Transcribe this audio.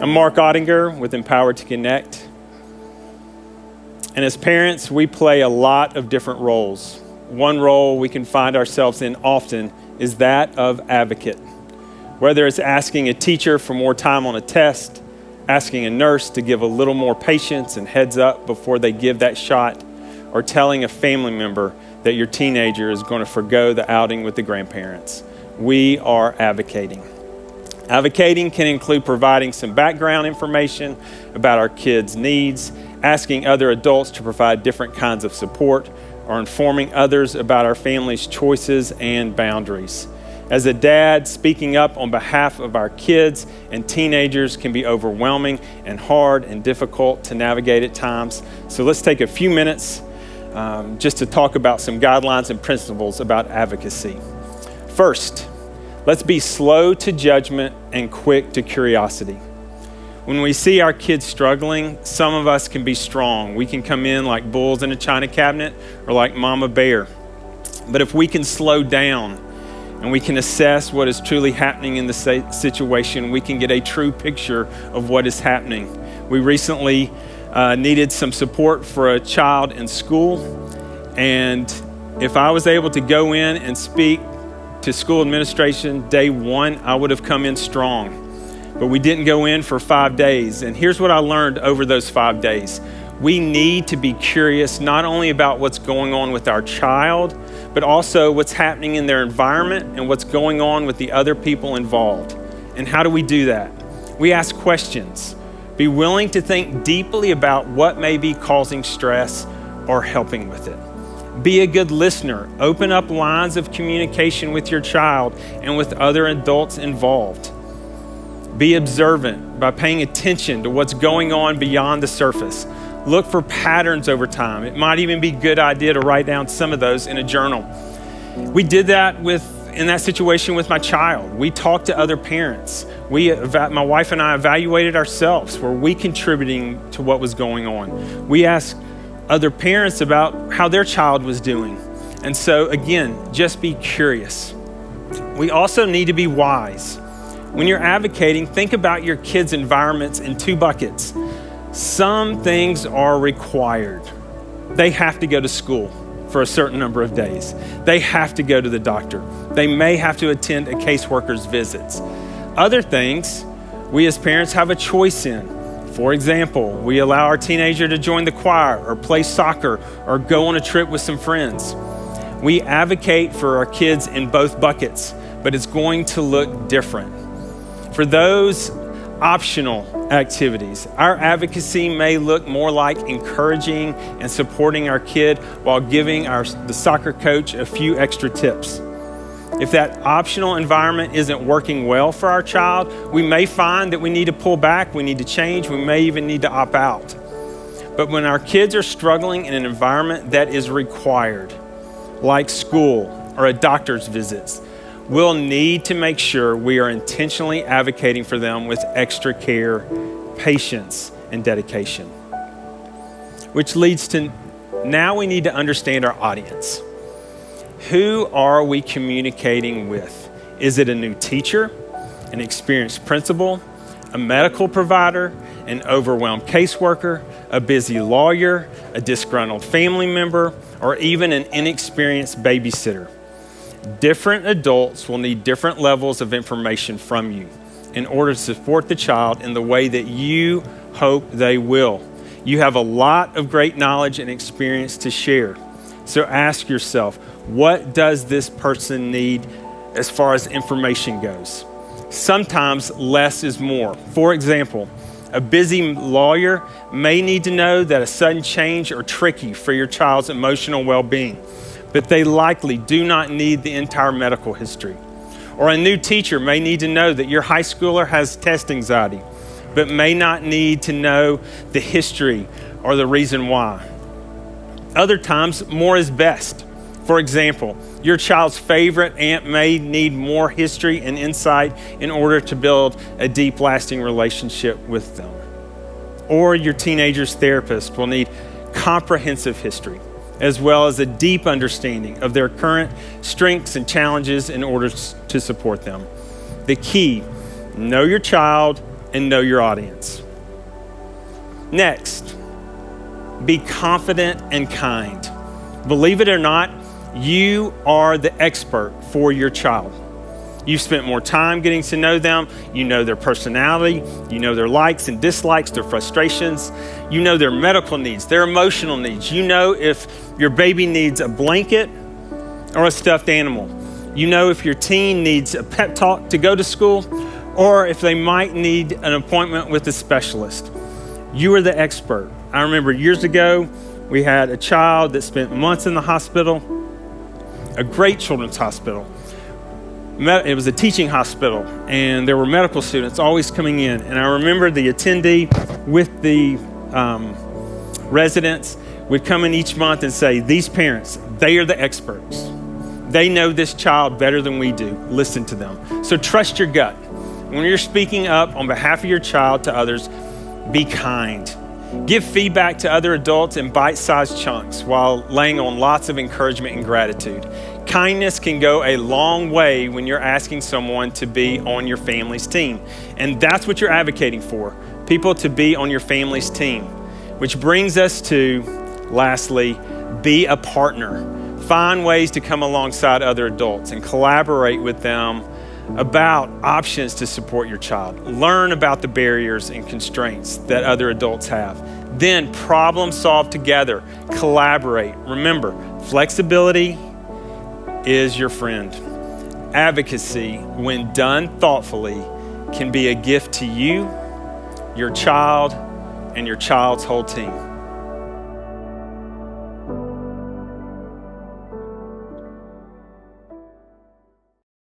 I'm Mark Ottinger with Empowered to Connect. And as parents, we play a lot of different roles. One role we can find ourselves in often is that of advocate. Whether it's asking a teacher for more time on a test, asking a nurse to give a little more patience and heads up before they give that shot, or telling a family member that your teenager is going to forgo the outing with the grandparents. We are advocating. Advocating can include providing some background information about our kids' needs, asking other adults to provide different kinds of support, or informing others about our family's choices and boundaries. As a dad, speaking up on behalf of our kids and teenagers can be overwhelming and hard and difficult to navigate at times. So let's take a few minutes just to talk about some guidelines and principles about advocacy. First, let's be slow to judgment and quick to curiosity. When we see our kids struggling, some of us can be strong. We can come in like bulls in a china cabinet or like mama bear. But if we can slow down and we can assess what is truly happening in the situation, we can get a true picture of what is happening. We recently needed some support for a child in school. And if I was able to go in and speak to school administration day one, I would have come in strong. But we didn't go in for 5 days. And here's what I learned over those 5 days. We need to be curious not only about what's going on with our child, but also what's happening in their environment and what's going on with the other people involved. And how do we do that? We ask questions. Be willing to think deeply about what may be causing stress or helping with it. Be a good listener. Open up lines of communication with your child and with other adults involved. Be observant by paying attention to what's going on beyond the surface. Look for patterns over time. It might even be a good idea to write down some of those in a journal. We did that in that situation with my child. We talked to other parents. My wife and I evaluated ourselves. Were we contributing to what was going on? We asked other parents about how their child was doing. And so again, just be curious. We also need to be wise. When you're advocating, think about your kids' environments in 2 buckets. Some things are required. They have to go to school for a certain number of days. They have to go to the doctor. They may have to attend a caseworker's visits. Other things, we as parents have a choice in. For example, we allow our teenager to join the choir or play soccer or go on a trip with some friends. We advocate for our kids in both buckets, but it's going to look different. For those optional activities, our advocacy may look more like encouraging and supporting our kid while giving the soccer coach a few extra tips. If that optional environment isn't working well for our child, we may find that we need to pull back, we need to change, we may even need to opt out. But when our kids are struggling in an environment that is required, like school or a doctor's visits, we'll need to make sure we are intentionally advocating for them with extra care, patience, and dedication. Which leads to now we need to understand our audience. Who are we communicating with? Is it a new teacher, an experienced principal, a medical provider, an overwhelmed caseworker, a busy lawyer, a disgruntled family member, or even an inexperienced babysitter? Different adults will need different levels of information from you in order to support the child in the way that you hope they will. You have a lot of great knowledge and experience to share. So ask yourself, what does this person need as far as information goes? Sometimes less is more. For example, a busy lawyer may need to know that a sudden change are tricky for your child's emotional well-being, but they likely do not need the entire medical history. Or a new teacher may need to know that your high schooler has test anxiety, but may not need to know the history or the reason why. Other times, more is best. For example, your child's favorite aunt may need more history and insight in order to build a deep, lasting relationship with them. Or your teenager's therapist will need comprehensive history, as well as a deep understanding of their current strengths and challenges in order to support them. The key, know your child, and know your audience. Next, be confident and kind. Believe it or not, you are the expert for your child. You've spent more time getting to know them. You know their personality. You know their likes and dislikes, their frustrations. You know their medical needs, their emotional needs. You know if your baby needs a blanket or a stuffed animal. You know if your teen needs a pep talk to go to school or if they might need an appointment with a specialist. You are the expert. I remember years ago, we had a child that spent months in the hospital, a great children's hospital. It was a teaching hospital, and there were medical students always coming in. And I remember the attendee with the residents would come in each month and say, these parents, they are the experts. They know this child better than we do. Listen to them. So trust your gut. When you're speaking up on behalf of your child to others, be kind. Give feedback to other adults in bite-sized chunks while laying on lots of encouragement and gratitude. Kindness can go a long way when you're asking someone to be on your family's team. And that's what you're advocating for, people to be on your family's team. Which brings us to, lastly, be a partner. Find ways to come alongside other adults and collaborate with them about options to support your child. Learn about the barriers and constraints that other adults have. Then problem solve together, collaborate. Remember, flexibility is your friend. Advocacy, when done thoughtfully, can be a gift to you, your child, and your child's whole team.